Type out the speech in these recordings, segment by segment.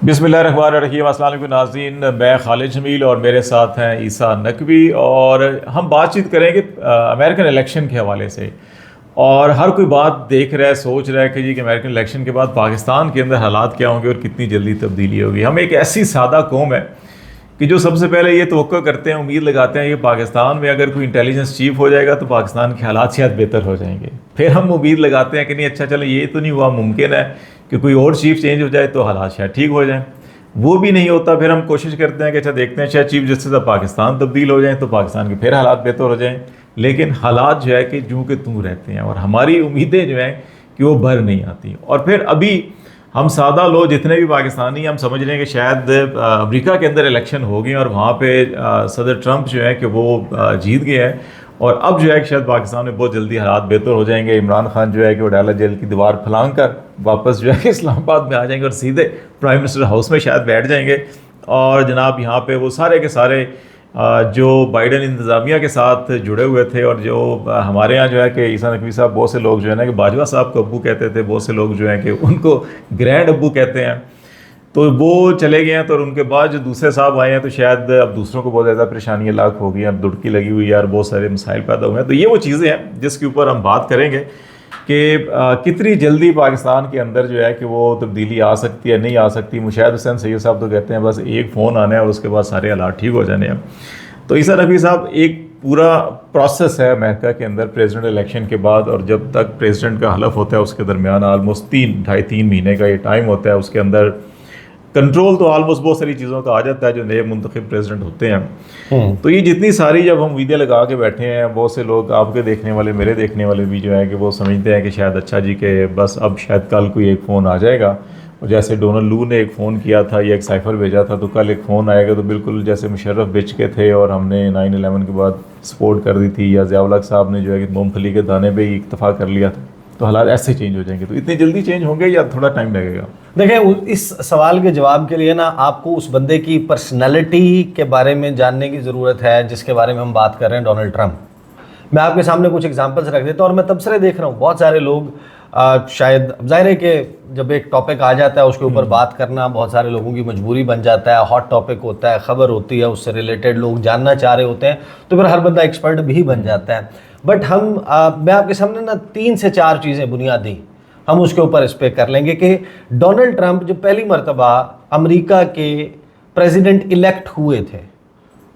बिस्मिल्लाहिर्रहमानिर्रहीम। अस्सलाम वालेकुम नाज़रीन, मैं खालिद जमील और मेरे साथ हैं ईसा नकवी और हम बातचीत करेंगे अमेरिकन इलेक्शन के हवाले से। और हर कोई बात देख रहा है, सोच रहा है कि जी कि अमेरिकन इलेक्शन के बाद पाकिस्तान के अंदर हालात क्या होंगे और कितनी जल्दी तब्दीली होगी। हम एक ऐसी सादा कौम है कि जो सबसे पहले ये तवक्को करते हैं, उम्मीद लगाते हैं कि पाकिस्तान में अगर कोई इंटेलिजेंस चीफ हो जाएगा तो पाकिस्तान के हालात शायद बेहतर हो जाएंगे। फिर हम उम्मीद लगाते हैं कि नहीं, अच्छा चलो ये तो नहीं हुआ, मुमकिन है कि कोई और चीफ चेंज हो जाए तो हालात शायद ठीक हो जाएं। वो भी नहीं होता, फिर हम कोशिश करते हैं कि अच्छा देखते हैं शायद चीफ जस्टिस ऑफ पाकिस्तान तब्दील हो जाएँ तो पाकिस्तान के फिर हालात बेहतर हो जाएँ। लेकिन हालात जो है कि जूँ के तूँ रहते हैं और हमारी उम्मीदें जो हैं कि वो भर नहीं आती। और फिर अभी हम सादा लोग जितने भी पाकिस्तानी, हम समझ रहे हैं कि शायद अमेरिका के अंदर इलेक्शन हो गए और वहाँ पे सदर ट्रंप जो है कि वो जीत गए हैं और अब जो है कि शायद पाकिस्तान में बहुत जल्दी हालात बेहतर हो जाएंगे। इमरान खान जो है कि वो डाला जेल की दीवार फलांग कर वापस जो है कि इस्लामाबाद में आ जाएंगे और सीधे प्राइम मिनिस्टर हाउस में शायद बैठ जाएंगे। और जनाब यहाँ पे वो सारे के सारे जो बाइडन इंतज़ामिया के साथ जुड़े हुए थे और जो हमारे यहाँ जो है कि ईसा नकवी साहब, बहुत से लोग जो है ना कि बाजवा साहब को अब्बू कहते थे, बहुत से लोग जो हैं कि उनको ग्रैंड अब्बू कहते हैं, तो वो चले गए हैं। तो उनके बाद जो दूसरे साहब आए हैं तो शायद अब दूसरों को बहुत ज़्यादा परेशानियाँ लाख हो गई हैं, अब दुड़की लगी हुई है और बहुत सारे मसाइल पैदा हुए हैं। तो ये वो चीज़ें हैं जिसके ऊपर हम बात करेंगे कि कितनी जल्दी पाकिस्तान के अंदर जो है कि वो तब्दीली आ सकती है, नहीं आ सकती। मुशाहिद हुसैन सैयद साहब तो कहते हैं बस एक फ़ोन आना है और उसके बाद सारे हालात ठीक हो जाने हैं। तो ईसा नकवी साहब, एक पूरा प्रोसेस है अमेरिका के अंदर प्रेसिडेंट इलेक्शन के बाद और जब तक प्रेसिडेंट का हलफ होता है उसके दरमियान ऑलमोस्ट 3-3.5 महीने का ये टाइम होता है। उसके अंदर कंट्रोल तो ऑलमोस्ट बहुत सारी चीज़ों का आ जाता है जो नए मुंतखब प्रेसिडेंट होते हैं। तो ये जितनी सारी जब हम वीडियो लगा के बैठे हैं, बहुत से लोग आपके देखने वाले, मेरे देखने वाले भी जो है कि वो समझते हैं कि शायद अच्छा जी के बस अब शायद कल कोई एक फ़ोन आ जाएगा। और जैसे डोनाल्ड लू ने एक फ़ोन किया था या एक साइफ़र भेजा था तो कल एक फ़ोन आएगा, तो बिल्कुल जैसे मुशर्रफ बेच के थे और हमने 9/11 के बाद सपोर्ट कर दी थी, या ज़िया उल हक साहब ने जो है कि मूंगफली के दाने पे ही इक्तफ़ा कर लिया था, तो हालात ऐसे चेंज हो जाएंगे। तो इतनी जल्दी चेंज होंगे या थोड़ा टाइम लगेगा? देखिए, इस सवाल के जवाब के लिए ना आपको उस बंदे की पर्सनैलिटी के बारे में जानने की ज़रूरत है जिसके बारे में हम बात कर रहे हैं, डोनाल्ड ट्रंप। मैं आपके सामने कुछ एग्जांपल्स रख देता हूँ और मैं तबसरे देख रहा हूँ बहुत सारे लोग शायद जाहिर है कि जब एक टॉपिक आ जाता है उसके ऊपर बात करना बहुत सारे लोगों की मजबूरी बन जाता है। हॉट टॉपिक होता है, ख़बर होती है, उससे रिलेटेड लोग जानना चाह रहे होते हैं, तो फिर हर बंदा एक्सपर्ट भी बन जाता है। बट मैं आपके सामने ना 3 से 4 चीज़ें बुनियादी हम उसके ऊपर इस पे कर लेंगे कि डोनाल्ड ट्रंप जो पहली मरतबा अमेरिका के प्रेसिडेंट इलेक्ट हुए थे,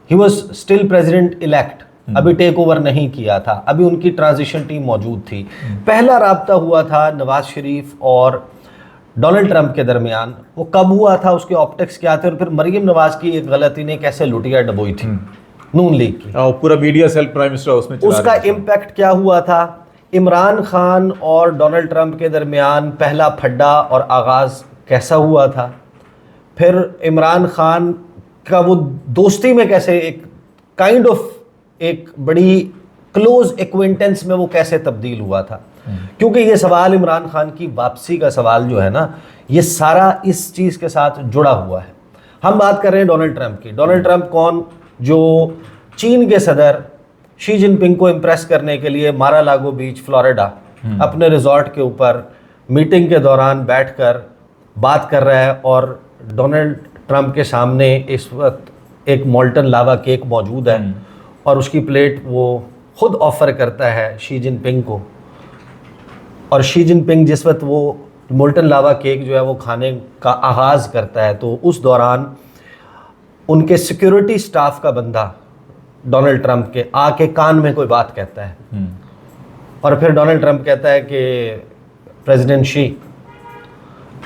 he was still president elect, अभी टेक ओवर नहीं किया था, अभी उनकी ट्रांजिशन टीम मौजूद थी। पहला राब्ता हुआ था नवाज शरीफ और डोनाल्ड ट्रंप के दरमियान। वो कब हुआ था, उसके ऑप्टिक्स क्या थे और फिर मरीम नवाज की एक गलती ने कैसे लुटिया डबोई थी नून लीग की, पूरा मीडिया सेल प्राइम मिनिस्टर उसमें उसका इम्पैक्ट क्या हुआ था। इमरान खान और डोनाल्ड ट्रंप के दरमियान पहला फड्डा और आगाज़ कैसा हुआ था, फिर इमरान खान का वो दोस्ती में कैसे एक काइंड ऑफ एक बड़ी क्लोज एक्वेंटेंस में वो कैसे तब्दील हुआ था। क्योंकि ये सवाल इमरान खान की वापसी का सवाल जो है ना, ये सारा इस चीज़ के साथ जुड़ा हुआ है। हम बात कर रहे हैं डोनाल्ड ट्रंप की। डोनाल्ड ट्रंप कौन? जो चीन के सदर शी जिनपिंग को इम्प्रेस करने के लिए मारा लागो बीच फ्लोरिडा अपने रिजॉर्ट के ऊपर मीटिंग के दौरान बैठकर बात कर रहा है और डोनाल्ड ट्रंप के सामने इस वक्त एक मोल्टन लावा केक मौजूद है और उसकी प्लेट वो खुद ऑफ़र करता है शी जिनपिंग को। और शी जिनपिंग जिस वक्त वो मोल्टन लावा केक जो है वो खाने का आगाज़ करता है, तो उस दौरान उनके सिक्योरिटी स्टाफ का बंदा डोनाल्ड ट्रंप के आके कान में कोई बात कहता है और फिर डोनाल्ड ट्रंप कहता है कि प्रेसिडेंट शी,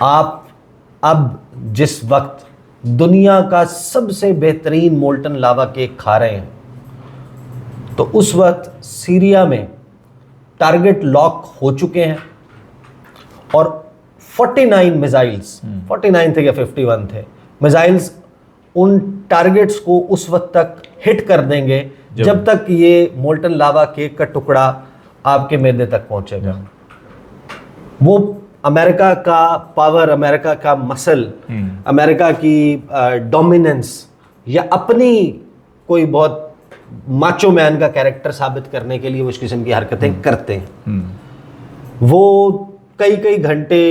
आप अब जिस वक्त दुनिया का सबसे बेहतरीन मोल्टन लावा केक खा रहे हैं, तो उस वक्त सीरिया में टारगेट लॉक हो चुके हैं और 49 मिसाइल्स, 49 थे या 51 थे मिसाइल्स, उन टारगेट्स को उस वक्त तक हिट कर देंगे जब तक ये मोल्टन लावा केक का टुकड़ा आपके मैदे तक पहुंचेगा। वो अमेरिका का पावर, अमेरिका का मसल, अमेरिका की डोमिनेंस या अपनी कोई बहुत माचो मैन का कैरेक्टर साबित करने के लिए वो इस किस्म की हरकतें करते हैं। वो कई कई घंटे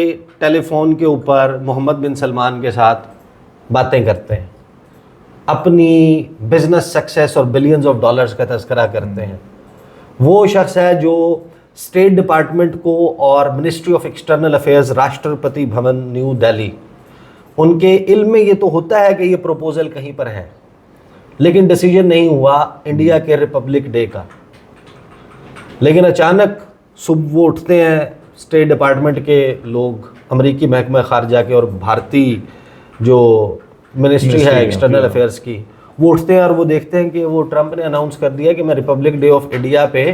टेलीफोन के ऊपर मोहम्मद बिन सलमान के साथ बातें करते हैं, अपनी बिजनेस सक्सेस और बिलियंस ऑफ डॉलर्स का तज़किरा करते हैं। वो शख्स है जो स्टेट डिपार्टमेंट को और ministry of external affairs, Rashtrapati Bhavan new Delhi, उनके इल्म में ये तो होता है कि ये प्रपोजल कहीं पर है, लेकिन डिसीजन नहीं हुआ इंडिया के रिपब्लिक डे का। लेकिन अचानक सुबह वो उठते हैं स्टेट डिपार्टमेंट के लोग, अमरीकी महकमा खारजा के और भारतीय जो मिनिस्ट्री है एक्सटर्नल अफेयर्स की, वो उठते हैं और वो देखते हैं कि वो ट्रंप ने अनाउंस कर दिया कि मैं रिपब्लिक डे ऑफ इंडिया पे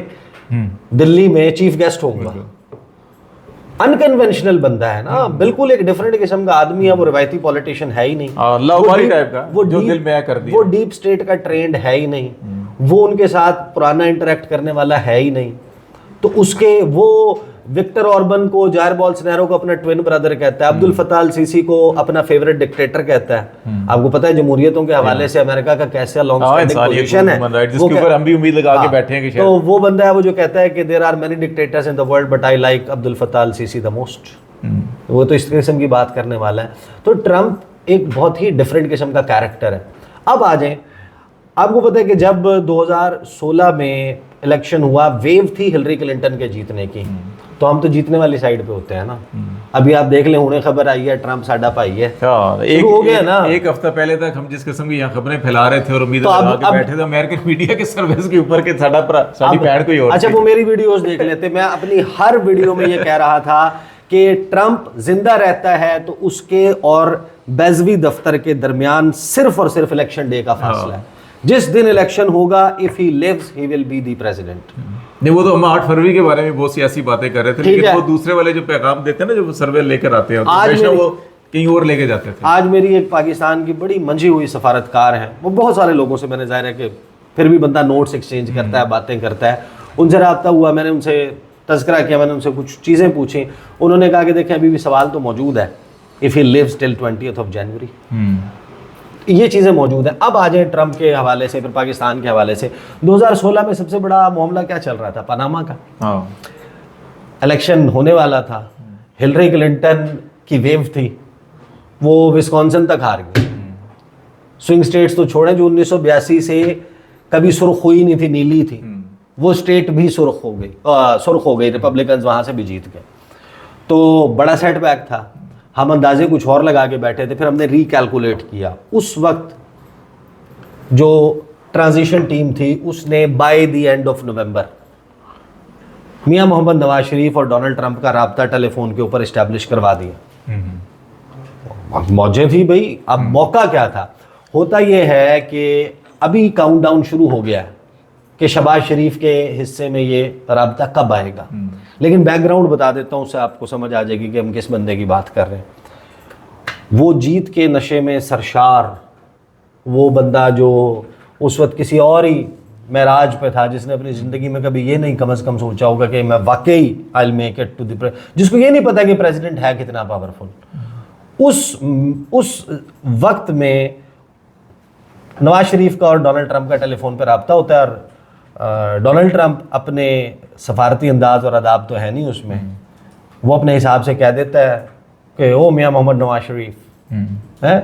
दिल्ली में चीफ गेस्ट होऊंगा। अनकन्वेंशनल बंदा है ना, बिल्कुल एक डिफरेंट किस्म का आदमी है, वो रिवायती पॉलिटिशियन है ही नहीं, टाइप का वो जो दिल में आया कर दिया, वो डीप स्टेट का ट्रेंड है ही नहीं, वो उनके साथ पुराना इंटरेक्ट करने वाला है ही नहीं। तो उसके वो विक्टर ऑर्बन को, जायर बोल्सोनारो को अपना ट्विन ब्रदर कहता है, अब्दुल फताह अल सीसी को अपना फेवरेट डिक्टेटर कहता है। आपको पता है जमहूरियतों के हवाले से अमेरिका का कैसा लॉन्ग स्टैंडिंग पोजीशन है, जिसके ऊपर हम भी उम्मीद लगा के बैठे हैं कि तो वो बंदा है वो जो कहता है कि there are many dictators in the world but I like Abdul Fattah al Sisi the most. वो तो इस किस्म की बात करने वाला है। तो ट्रंप एक बहुत ही डिफरेंट किस्म का कैरेक्टर है। अब आ जाएं, आपको पता है कि जब 2016 में इलेक्शन हुआ, वेव थी हिलरी क्लिंटन के जीतने की, तो हम तो जीतने वाली साइड पे होते हैं ना। अभी आप देख लें, उन्हें खबर आई है ट्रंप साडा भाई है, हो गया ना। एक हफ्ता पहले तक हम जिस किस्म की यहाँ खबरें फैला रहे थे और उम्मीद लगा के बैठे थे अमेरिकन मीडिया के सर्विस के ऊपर के साडी पैड कोई और। अच्छा, वो मेरी वीडियोस देख लेते। मैं अपनी हर वीडियो में ये कह रहा था कि ट्रंप जिंदा रहता है तो उसके और बेज़वी दफ्तर के दरमियान सिर्फ और सिर्फ इलेक्शन डे का फासला है। जिस दिन इलेक्शन होगा, if he lives he will be the president. नहीं, वो तो हम 8 फरवरी के बारे में बहुत सी ऐसी बातें कर रहे थे, लेकिन वो दूसरे वाले जो पैगाम देते हैं ना, जो सर्वे लेकर आते हैं, तो वो कहीं और लेके जाते थे। आज मेरी एक पाकिस्तान की बड़ी मंझी हुई सफारतकार है, वो बहुत सारे लोगों से, मैंने जाहिर है कि फिर भी बंदा नोट्स एक्सचेंज करता है, बातें करता है, उनसे रब्ता हुआ, मैंने उनसे तज़किरा किया, मैंने उनसे कुछ चीज़ें पूछी। उन्होंने कहा कि देखें अभी भी सवाल तो मौजूद है, इफ़ ही लिव्स टिल 20 जनवरी, ये चीज़ें मौजूद हैं। अब आ जाए ट्रंप के हवाले से, फिर पाकिस्तान के हवाले से। 2016 में सबसे बड़ा मामला क्या चल रहा था? पनामा का इलेक्शन होने वाला था, हिलरी क्लिंटन की वेव थी, वो विस्कॉन्सिन तक हार गई। स्विंग स्टेट्स तो छोड़ें, जो 1982 से कभी सुर्ख हुई नहीं थी, नीली थी, वो स्टेट भी सुर्ख हो गई, रिपब्लिकन वहाँ से भी जीत गए। तो बड़ा सेटबैक था। हम अंदाजे कुछ और लगा के बैठे थे, फिर हमने रिकैलकुलेट किया। उस वक्त जो ट्रांजिशन टीम थी उसने by the end of November Mian Muhammad Nawaz Sharif और डोनाल्ड ट्रंप का राब्ता टेलीफोन के ऊपर इस्टेब्लिश करवा दिया। मौजें थी भाई। अब मौका क्या था? होता यह है कि अभी काउंटडाउन शुरू हो गया है कि शहबाज शरीफ के हिस्से में ये राब्ता कब आएगा। लेकिन बैकग्राउंड बता देता हूँ, उससे आपको समझ आ जाएगी कि हम किस बंदे की बात कर रहे हैं। वो जीत के नशे में सरशार वो बंदा जो उस वक्त किसी और ही महराज पे था, जिसने अपनी ज़िंदगी में कभी ये नहीं कम से कम सोचा होगा कि मैं वाकई I will make it to the, जिसको ये नहीं पता कि प्रेसिडेंट है कितना पावरफुल। उस वक्त में नवाज शरीफ का और डोनाल्ड ट्रंप का टेलीफोन पर रब्ता होता है, और डोनाल्ड ट्रंप अपने सफारती अंदाज और अदाब तो है नहीं उसमें, वो अपने हिसाब से कह देता है कि ओ मियां मोहम्मद नवाज शरीफ,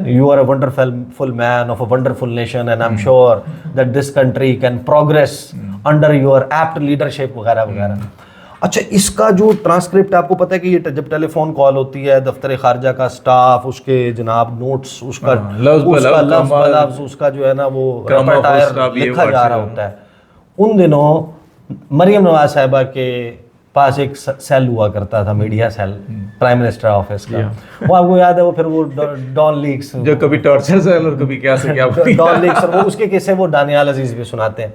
you are a wonderful man of a wonderful nation and I'm sure that this country can progress under your apt leadership वगैरह वगैरह। अच्छा, इसका जो ट्रांसक्रिप्ट, आपको पता है कि ये जब टेलीफोन कॉल होती है, दफ्तर खारजा का स्टाफ, उसके जनाब नोट्स, उसका लफ्ज़ उसका जो है ना वो रेपर्टायर लिखा जा रहा होता है। उन दिनों मरियम नवाज साहिबा के पास एक सेल हुआ करता था, media cell, prime minister office का। वो आपको याद है, वो फिर वो डॉन लीक्स, जो कभी टॉर्चर सेल और कभी क्या से क्या डॉन लीक्स, और वो उसके किस्से वो दानियाल अजीज भी सुनाते हैं।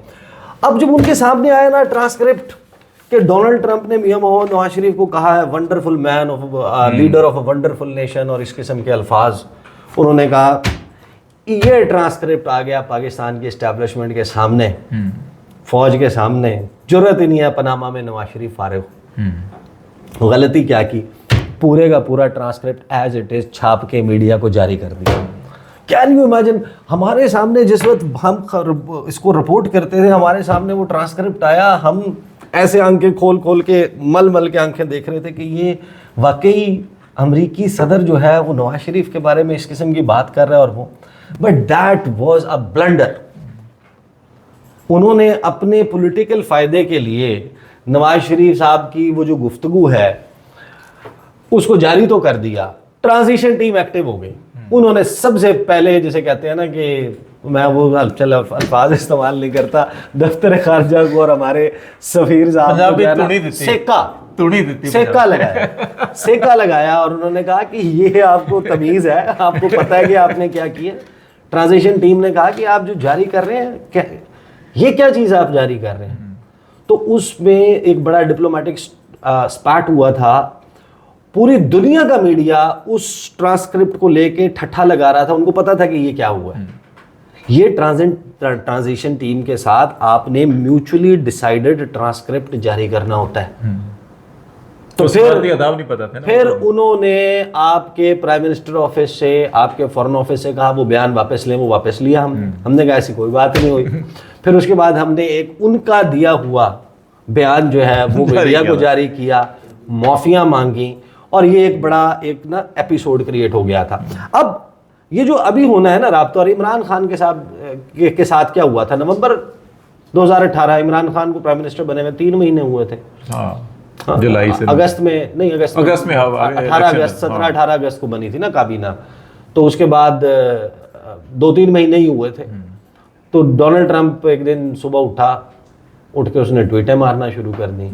अब जब उनके सामने आया ना ट्रांसक्रिप्ट कि डोनाल्ड ट्रंप ने मियां मोहम्मद नवाज शरीफ को कहा है wonderful man of leader of a wonderful nation और इस किस्म के अल्फाज, उन्होंने कहा, ये ट्रांसक्रिप्ट आ गया पाकिस्तान की एस्टैब्लिशमेंट के सामने, फौज के सामने, जरूरत ही नहीं है पनामा में नवाज शरीफ फारिग हो। गलती क्या की? पूरे का पूरा ट्रांसक्रिप्ट एज इट इज छाप के मीडिया को जारी कर दिया। Can you imagine? हमारे सामने जिस वक्त हम इसको रिपोर्ट करते थे, हमारे सामने वो ट्रांसक्रिप्ट आया, हम ऐसे आंखें खोल खोल के मल के आंखें देख रहे थे कि ये वाकई अमरीकी सदर जो है वो नवाज शरीफ के बारे में इस किस्म की बात कर रहा है और वो, but that was a blunder. उन्होंने अपने पॉलिटिकल फ़ायदे के लिए नवाज शरीफ साहब की वो जो गुफ्तगू है उसको जारी तो कर दिया, ट्रांजिशन टीम एक्टिव हो गई। उन्होंने सबसे पहले, जैसे कहते हैं ना कि मैं वो अल्फाज इस्तेमाल नहीं करता, दफ्तर खारजा को और हमारे सफीर साहब को जो है ना, सेका लगाया और उन्होंने कहा कि ये आपको तमीज़ है, आपको पता है कि आपने क्या किया। ट्रांजिशन टीम ने कहा कि आप जो जारी कर रहे हैं क्या, ये क्या चीज़ आप जारी कर रहे हैं। तो उसमें एक बड़ा डिप्लोमेटिक स्पैट हुआ था। पूरी दुनिया का मीडिया उस ट्रांसक्रिप्ट को लेके ठट्ठा लगा रहा था, उनको पता था कि ये क्या हुआ है। ये ट्रांजिशन टीम के साथ आपने म्यूचुअली डिसाइडेड ट्रांसक्रिप्ट जारी करना होता है। तो फिर उन्होंने आपके प्राइम मिनिस्टर ऑफिस से, आपके फॉरेन ऑफिस से कहा वो बयान वापस लें, वो वापस लिया। हमने कहा ऐसी कोई बात नहीं हुई। फिर उसके बाद हमने एक उनका दिया हुआ बयान जो है वो मीडिया को जारी किया, माफियां मांगी और ये एक बड़ा एक ना एपिसोड क्रिएट हो गया था। अब ये जो अभी होना है ना राब्ता, और इमरान खान के साथ क्या हुआ था, नवंबर 2018 इमरान खान को प्राइम मिनिस्टर बने हुए 3 महीने हुए थे। जुलाई से, अगस्त में नहीं, अगस्त में 17-18 अगस्त को बनी थी ना काबीना, तो उसके बाद 2-3 महीने ही हुए थे। तो डोनाल्ड ट्रंप एक दिन सुबह उठ के उसने ट्वीटें मारना शुरू कर दी।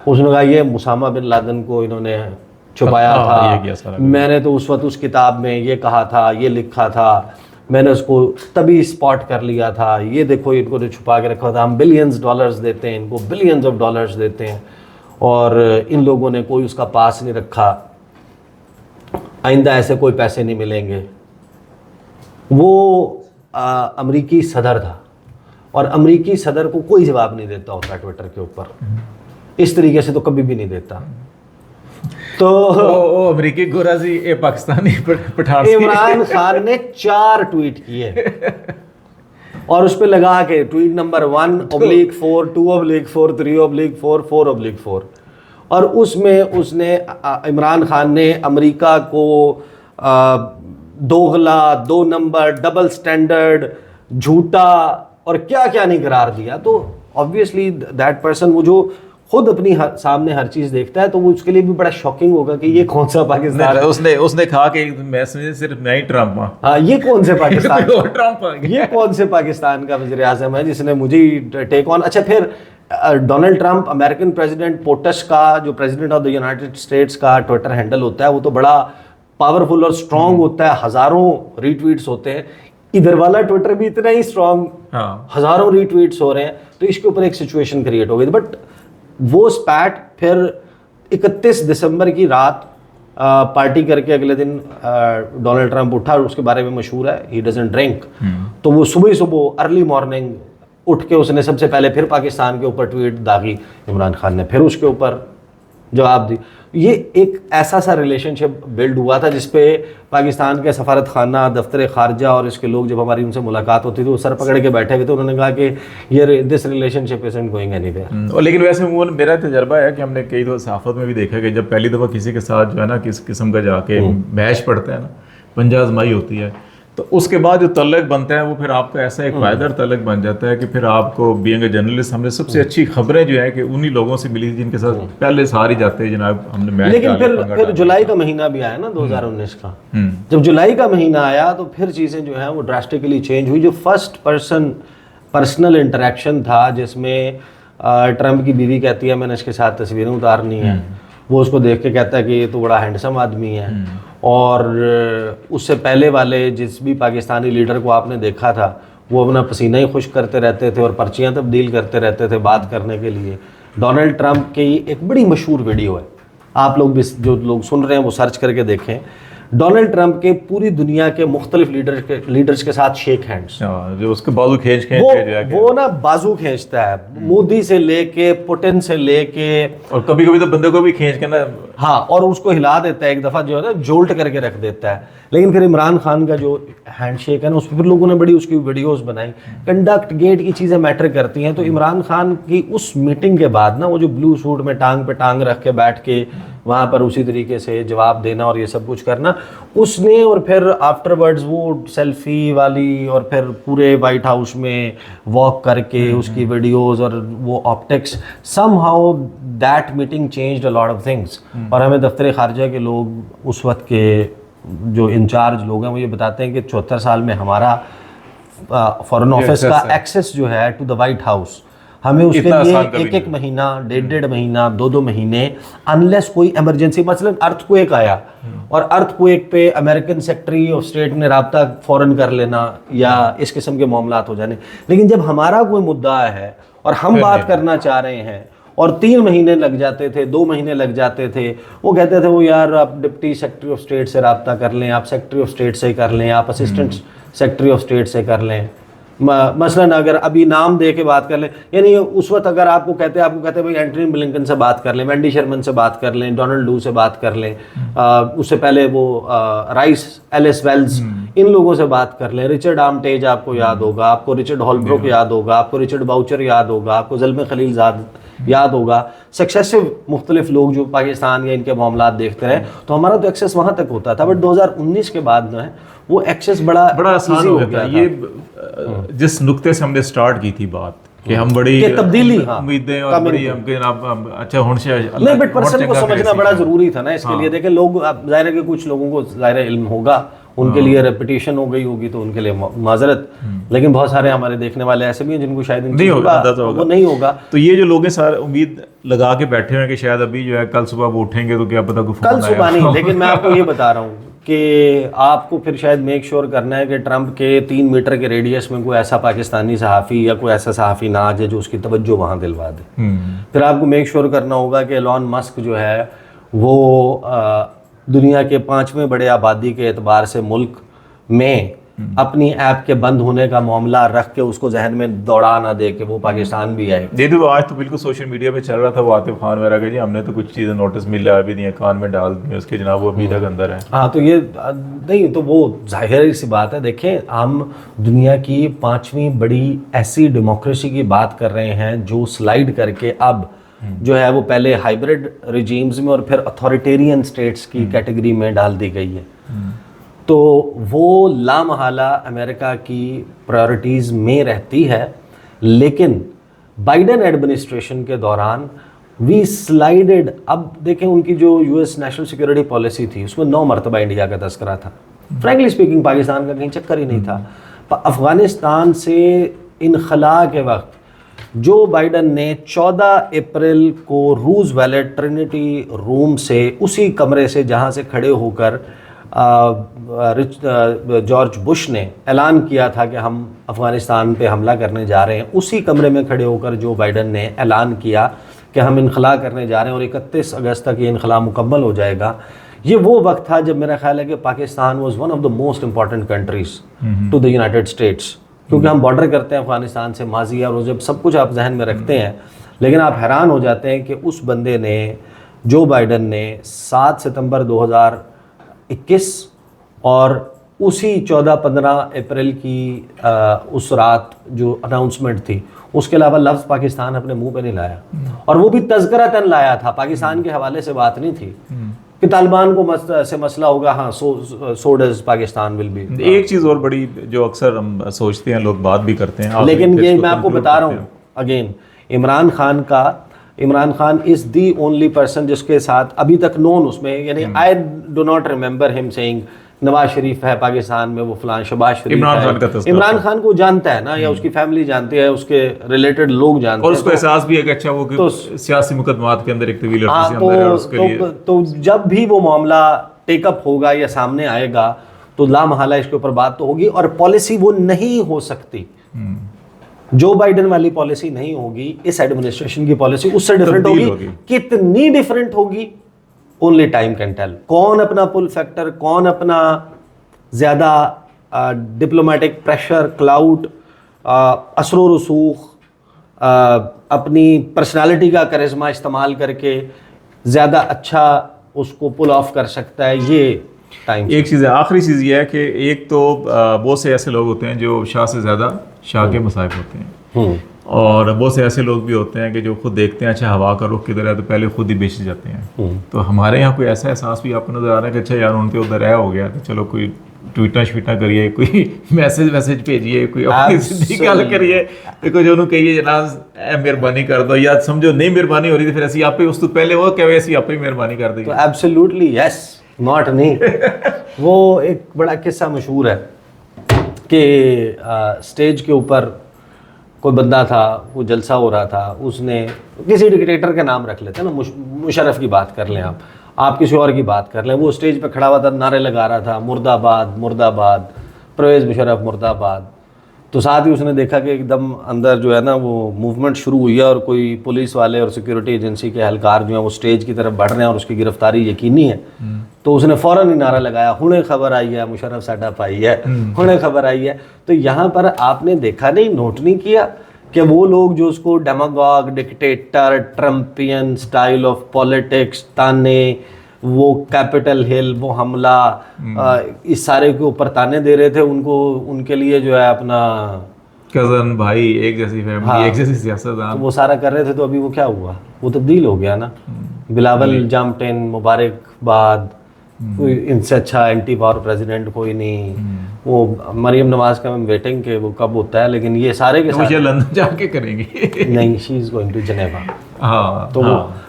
उसने कहा ये उसामा बिन लादेन को इन्होंने छुपाया था, मैंने तो उस वक्त उस किताब में ये कहा था, ये लिखा था, मैंने उसको तभी स्पॉट कर लिया था, ये देखो इनको जो छुपा के रखा था, हम बिलियंस डॉलर्स देते हैं इनको, बिलियंस ऑफ डॉलर्स देते हैं और इन लोगों ने कोई उसका पास नहीं रखा, आइंदा ऐसे कोई पैसे नहीं मिलेंगे। वो अमरीकी सदर था और अमरीकी सदर को कोई जवाब नहीं देता होता ट्विटर के ऊपर, इस तरीके से तो कभी भी नहीं देता। तो अमरीकी गोराजी ए पाकिस्तानी पठान इमरान खान ने 4 ट्वीट किए और उस पे लगा के ट्वीट नंबर 1/4, 2/4, 3/4, 4/4 और उसमें उसने इमरान खान ने अमेरिका को दोगला, 2 नंबर, डबल स्टैंडर्ड, झूठा और क्या क्या नहीं करार दिया। तो ऑब्वियसली दैट पर्सन, वो जो खुद अपनी सामने हर चीज देखता है, तो वो उसके लिए भी बड़ा शॉकिंग होगा कि ये कौन सा पाकिस्तान है। उसने कहा कि मैं सिर्फ मैं ही ट्रम्प हूं। हाँ, ये कौन से पाकिस्तान ट्रम्प, ये कौन से पाकिस्तान का वज़ीर आज़म है जिसने मुझे टेक ऑन। अच्छा, फिर Donald Trump, American president, POTUS का जो president of the United States का ट्विटर हैंडल होता है, वो तो बड़ा पावरफुल और स्ट्रॉन्ग होता है, हजारों रीट्वीट्स होते हैं। इधर वाला ट्विटर भी इतना ही स्ट्रॉन्ग, हजारों रीट्वीट्स हो रहे हैं। तो इसके ऊपर एक सिचुएशन क्रिएट हो गई। बट वो स्पैट फिर 31 दिसंबर की रात पार्टी करके अगले दिन डोनाल्ड ट्रंप उठा, और उसके बारे में मशहूर है ही डजंट ड्रिंक। तो वो सुबह अर्ली मॉर्निंग उठ के उसने सबसे पहले फिर पाकिस्तान के ऊपर ट्वीट दागी, इमरान खान ने फिर उसके ऊपर जवाब दी। ये एक ऐसा सा रिलेशनशिप बिल्ड हुआ था जिसपे पाकिस्तान के सफारत खाना, दफ्तर खारजा और इसके लोग जब हमारी उनसे मुलाकात होती थी वो सर पकड़ के बैठे हुए थे। उन्होंने कहा कि ये this relationship isn't going anywhere. और लेकिन वैसे वो मेरा तजर्बा है कि हमने कई दफ़ा सहाफ़त में भी देखा कि जब पहली दफ़ा किसी के साथ जो है ना किस किस्म का जाके मैच पड़ता है ना, पंजा आजमाई होती है, तो उसके बाद जो तल्लक बनता है वो फिर आपका ऐसा एक पायदार तल्लक बन जाता है कि फिर आपको बीइंग ए जर्नलिस्ट हमने सबसे अच्छी खबरें जो है कि उन्हीं लोगों से मिली जिनके साथ पहले सारी जाते हैं जनाब हमने मैच। लेकिन फिर जुलाई का महीना भी आया ना 2019 का, जब जुलाई का महीना आया तो फिर चीज़ें जो है वो ड्रास्टिकली चेंज हुई। जो फर्स्ट पर्सनल इंटरेक्शन था जिसमें ट्रंप की बीवी कहती है मैंने इसके साथ तस्वीरें उतारनी है, वो उसको देख के कहता है कि ये तो बड़ा हैंडसम आदमी है। और उससे पहले वाले जिस भी पाकिस्तानी लीडर को आपने देखा था वो अपना पसीना ही खुश करते रहते थे और पर्चियाँ तब्दील करते रहते थे बात करने के लिए। डोनाल्ड ट्रंप की एक बड़ी मशहूर वीडियो है, आप लोग भी जो लोग सुन रहे हैं वो सर्च करके देखें। डोनाल्ड ट्रंप के पूरी दुनिया के मुख्तलिफ लीडर्स के साथ शेक हैंड्स, जो उसके बाजू खींच वो ना बाजू खींचता है, मोदी से लेके पुतिन से लेके, और कभी कभी तो बंदे को भी खींच के ना, हाँ, और उसको हिला देता है, एक दफ़ा जो है ना जोल्ट करके रख देता है। लेकिन फिर इमरान खान का जो हैंडशेक है ना, उस पर फिर लोगों ने बड़ी उसकी वीडियोस बनाई। कंडक्ट गेट की चीज़ें मैटर करती हैं। तो इमरान खान की उस मीटिंग के बाद ना वो जो ब्लू सूट में टांग पे टांग रख के बैठ के वहाँ पर उसी तरीके से जवाब देना और ये सब कुछ करना उसने। और फिर आफ्टरवर्ड्स वो सेल्फी वाली और फिर पूरे वाइट हाउस में वॉक करके उसकी वीडियोस और वो optics, somehow that meeting changed a lot of things. और हमें दफ्तर खारजा के लोग उस वक्त के जो इंचार्ज लोग हैं वो ये बताते हैं कि 74 साल में हमारा फॉरेन ऑफिस का एक्सेस जो है टू द वाइट हाउस, हमें उसके लिए एक महीना, डेढ़ महीना, 2 महीने, अनलेस कोई इमरजेंसी, मसलन अर्थक्वेक आया और अर्थक्वेक पे अमेरिकन सेक्रेटरी ऑफ स्टेट ने रब्ता फ़ौरन कर लेना या इस किस्म के मामलात हो जाने। लेकिन जब हमारा कोई मुद्दा है और हम बात करना चाह रहे हैं और 3 महीने लग जाते थे, 2 महीने लग जाते थे, वो कहते थे वो यार आप डिप्टी सेक्रेटरी ऑफ स्टेट से रब्ता कर लें, आप सेक्रेटरी ऑफ स्टेट से कर लें, आप असिस्टेंट सेक्रेटरी ऑफ स्टेट से कर लें। मसलन अगर अभी नाम दे के बात कर लें, यानी उस वक्त अगर आपको कहते हैं भाई एंटनी ब्लिंकन से बात कर लें, वेंडी शर्मन से बात कर लें, डोनाल्ड लू से बात कर लें, उससे पहले वो राइस एलिस वेल्स, इन लोगों से बात कर लें, रिचर्ड आर्मटेज आपको याद होगा, आपको रिचर्ड हॉलब्रुक याद होगा, आपको रिचर्ड बाउचर याद होगा, आपको ज़ल्मे खलीलज़ाद याद होगा, सक्सेसिव मुख्तलिफ लोग जो पाकिस्तान या इनके मामलात देखते रहे, तो हमारा तो एक्सेस वहाँ तक होता था। बट 2019 के बाद जो है वो एक्सेस बड़ा आसान हो गया था। ये जिस नुक्ते से हमने स्टार्ट की थी बात कि हम बड़ी तब्दीली उम्मीदें और बड़ी अच्छा होने नहीं, बट पर्सन को समझना बड़ा जरूरी था ना इसके लिए। देखें लोग, जाहिर है कि कुछ लोगों को जाहिर इल्म होगा, उनके लिए रेपिटेशन हो गई होगी तो उनके लिए माजरत, लेकिन बहुत सारे हमारे देखने वाले ऐसे भी हैं जिनको शायद नहीं होगा, वो नहीं होगा। तो ये जो लोग हैं सारे उम्मीद लगा के बैठे हुए हैं कि शायद अभी जो है कल सुबह वो उठेंगे तो क्या पता कल सुबह नहीं, लेकिन मैं आपको ये बता रहा हूँ कि आपको फिर शायद मेक श्योर करना है कि ट्रंप के 3 मीटर के रेडियस में कोई ऐसा पाकिस्तानी सहाफ़ी या कोई ऐसा सहाफ़ी ना आ जाए जो उसकी तवज्जो वहाँ दिलवा दे। फिर आपको मेक श्योर करना होगा कि एलॉन मस्क जो है वो दुनिया के 5वें बड़े आबादी के एतबार से मुल्क में अपनी ऐप के बंद होने का मामला रख के उसको जहन में दौड़ा ना दे के वो पाकिस्तान भी आए। ये तो आज तो बिल्कुल सोशल मीडिया पे चल रहा था वो आतिफ खान वगैरह के, जी हमने तो कुछ चीज़ें नोटिस मिला अभी नहीं, कान में डाल दी उसके जनाब, वो अभी तक अंदर है। हाँ, तो ये नहीं, तो वो जाहिर सी बात है। देखें, हम दुनिया की 5वीं बड़ी ऐसी डेमोक्रेसी की बात कर रहे हैं जो स्लाइड करके अब जो है वो पहले हाइब्रिड रिजीम्स में और फिर अथॉरिटेरियन स्टेट्स की कैटेगरी में डाल दी गई है। तो वो लामहला अमेरिका की प्रायोरिटीज़ में रहती है, लेकिन बाइडेन एडमिनिस्ट्रेशन के दौरान वी स्लाइडेड। अब देखें, उनकी जो यूएस नेशनल सिक्योरिटी पॉलिसी थी उसमें 9 मरतबा इंडिया का तस्करा था। फ्रैंकली स्पीकिंग पाकिस्तान का कहीं चक्कर ही नहीं था। अफ़गानिस्तान से इनखला के वक्त जो बाइडन ने 14 अप्रैल को रूज़वेल्ट ट्रिनिटी रूम से, उसी कमरे से जहाँ से खड़े होकर जॉर्ज बुश ने ऐलान किया था कि हम अफ़गानिस्तान पे हमला करने जा रहे हैं, उसी कमरे में खड़े होकर जो बाइडन ने ऐलान किया कि हम इनखला करने जा रहे हैं और 31 अगस्त तक ये इनखला मुकम्मल हो जाएगा। ये वो वक्त था जब मेरा ख्याल है कि Pakistan was one of the most important countries to the United States, क्योंकि हम बॉर्डर करते हैं अफ़गानिस्तान से, माजी और जब सब कुछ आप जहन में रखते हैं। लेकिन आप हैरान हो जाते हैं कि उस बंदे ने, जो बाइडन ने 7 सितंबर 2021 और उसी 14-15 अप्रैल की उस रात जो अनाउंसमेंट थी, उसके अलावा लफ्ज़ पाकिस्तान अपने मुंह पे नहीं लाया, और वो भी तज़किरतन लाया था, पाकिस्तान के हवाले से बात नहीं थी कि तालिबान को से मसला होगा, हाँ so does Pakistan will be. एक चीज़ और बड़ी जो अक्सर हम सोचते हैं, लोग बात भी करते हैं, लेकिन ये मैं आपको बता रहा हूँ again, Imran Khan is the only person जिसके साथ अभी तक नोन उसमें, यानी I do not remember him saying Nawaz Sharif है पाकिस्तान में, वो फलां शहबाज शरीफ इमरान खान को जानता है ना, या उसकी फैमिली जानती है, उसके रिलेटेड लोग जानते हैं, और उसको एहसास भी है कि अच्छा वो तो सियासी मुकदमात के अंदर एक तवील अरसे से अंदर है, उसके लिए तो जब भी वो मामला टेकअप होगा या सामने आएगा तो लामहला इसके ऊपर बात तो होगी, और पॉलिसी वो नहीं हो सकती। जो बाइडन वाली पॉलिसी नहीं होगी, इस एडमिनिस्ट्रेशन की पॉलिसी उससे डिफरेंट होगी। कितनी डिफरेंट होगी, ओनली टाइम कैन टेल। कौन अपना पुल फैक्टर, कौन अपना ज़्यादा डिप्लोमेटिक प्रेशर, क्लाउड, असर रसूख, अपनी पर्सनालिटी का करिश्मा इस्तेमाल करके ज़्यादा अच्छा उसको पुल ऑफ कर सकता है, ये टाइम। एक चीज़ है, आखिरी चीज़ ये है कि एक तो बहुत से ऐसे लोग होते हैं जो शाह से ज़्यादा शाह के मसाइब होते हैं, और बहुत से ऐसे लोग भी होते हैं कि जो खुद देखते हैं अच्छा हवा का रुख किधर है तो पहले खुद ही बेच जाते हैं। तो हमारे यहाँ कोई ऐसा एहसास भी आपको नज़र आ रहा है कि अच्छा यार उनके उधर है हो गया तो चलो कोई ट्वीटा श्वीटा करिए, कोई मैसेज भेजिए, कोई अपनी जिंदगी गल करिए, कोई जो कहिए जनाब मेहरबानी कर दो, या समझो नहीं मेहरबानी हो रही तो फिर ऐसी आप ही उस तो पहले वो कहे ऐसी आप ही मेहरबानी कर दी। तो एब्सोल्युटली यस, नॉट नहीं। वो एक बड़ा किस्सा मशहूर है कि स्टेज के ऊपर कोई बंदा था, वो जलसा हो रहा था, उसने किसी डिक्टेटर के नाम रख लेते हैं ना, मुशर्रफ की बात कर लें आप किसी और की बात कर लें, वो स्टेज पे खड़ा हुआ था, नारे लगा रहा था मुर्दाबाद मुर्दाबाद, परवेज़ मुशर्रफ मुर्दाबाद। तो साथ ही उसने देखा कि एकदम अंदर जो है ना वो मूवमेंट शुरू हुई है और कोई पुलिस वाले और सिक्योरिटी एजेंसी के एहलकार जो हैं वो स्टेज की तरफ बढ़ रहे हैं और उसकी गिरफ्तारी यकीनी है। तो उसने फ़ौरन ही नारा लगाया, हुणे खबर आई है, मुशर्रफ साडा पाई है, हुणे खबर आई है। तो यहाँ पर आपने देखा नहीं, नोट नहीं किया कि वो लोग जो उसको demagogue, dictator, ट्रम्पियन style of politics, ताने, वो कैपिटल हिल, वो हमला, इस सारे के ऊपर ताने दे रहे थे उनको, उनके लिए जो है अपना कज़न भाई, एक जैसी फैमिली, हाँ, एक जैसी सियासत, तो वो सारा कर रहे थे। तो अभी वो क्या हुआ, वो तब्दील हो गया ना। बिलावल जामटेन मुबारकबाद, कोई इनसे अच्छा एंटी पावर प्रेसिडेंट कोई नहीं। वो मरियम नवाज का मैं वेटिंग के वो कब होता है, लेकिन ये सारे के सारे लंदन जाके करेंगे। नहीं, she is going to Geneva. हाँ, तो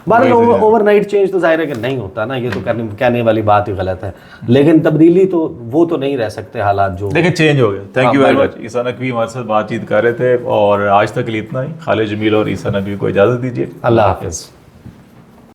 बहरहाल ओवरनाइट चेंज तो जाहिर है कि नहीं होता ना, ये तो कहने वाली बात ही गलत है, लेकिन तब्दीली तो वो तो नहीं रह सकते हालात जो, लेकिन चेंज हो गया। Thank you very much. Isa Naqvi हमारे साथ बातचीत कर रहे थे और आज तक के लिए इतना ही। खालिद जमील और ईसा नकवी को इजाज़त दीजिए। अल्लाह हाफिज़।